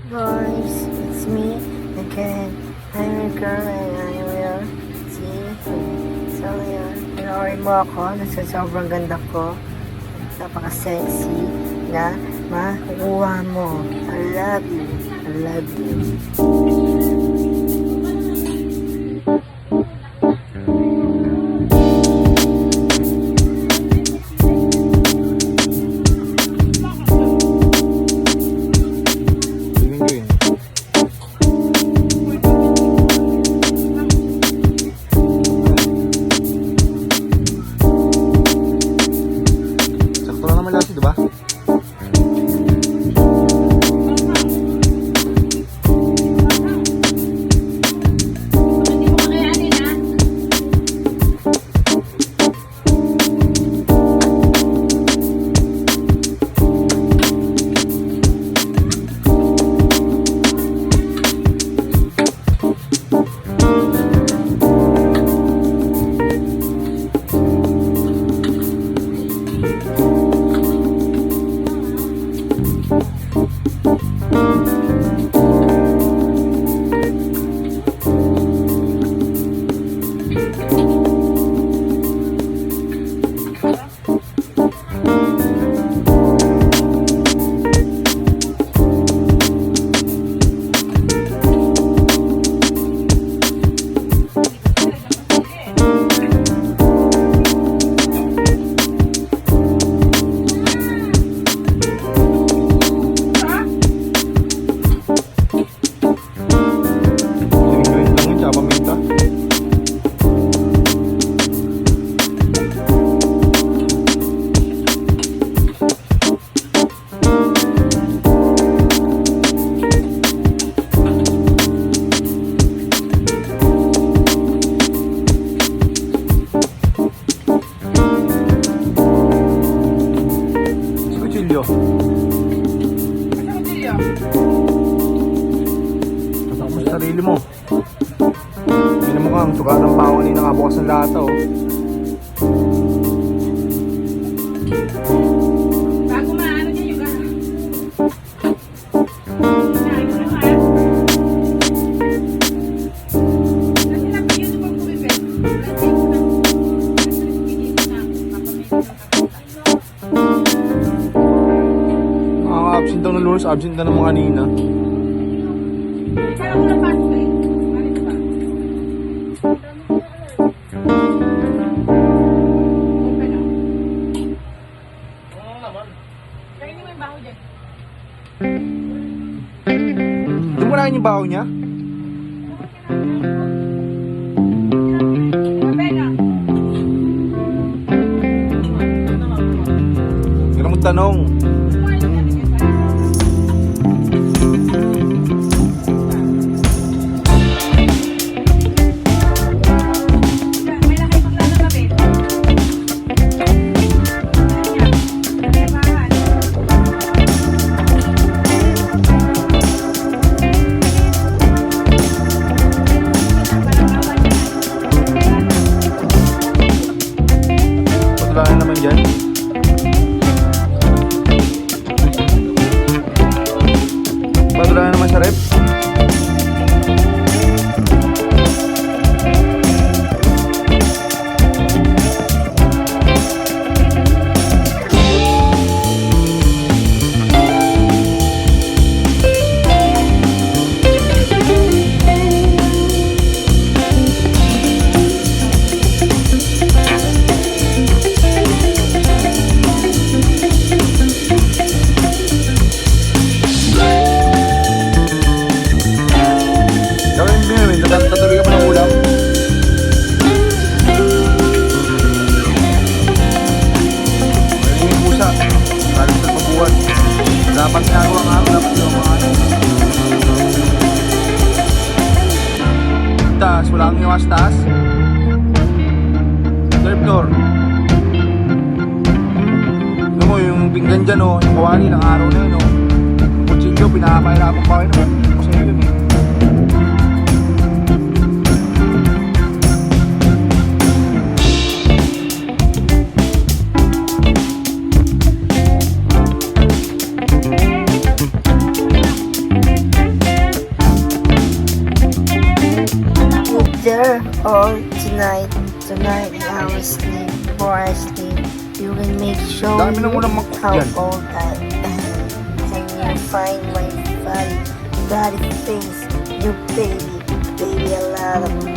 Boys, it's me again. I'm your girl and I will see. So yun, pinoorin mo ako nasa sobrang ganda ko. Napaka-sexy na makukuha mo. I love you. I love you. Diba? Tatak mo sa sarili mo. Hindi na mukhang suka ng pawang ni nakabukas ng lata oh. Bago maano niya yung Absent daw ng Lourdes, absent na ng mga kanina. Kaya ko na pasok eh. Malit ba? Open na. Oo naman. Kaya mo yung baho dyan. Hindi mo na yung baho niya? Open na. Hindi na magtanong. Patulayan naman dyan. Patulayan naman sa rep. Tatabi ka pa ng ulam. Pwede may pusa. Kalit sa pabuwan. Dapat ginagawa nga ako. Dapat ginagawa nga ako. Taas. Wala kang iwas taas. Third floor. Tignan mo yung pinggan dyan o. Yung kawali ng araw na yun o. Yung kutsilyo. Pinakapahirapan pa kayo naman. Kasi yun eh. all tonight. Tonight I will sleep. Before I sleep, you will make sure Dami nang unang mangkok how dyan. old I am. And you find my body face. You baby, baby, a lot of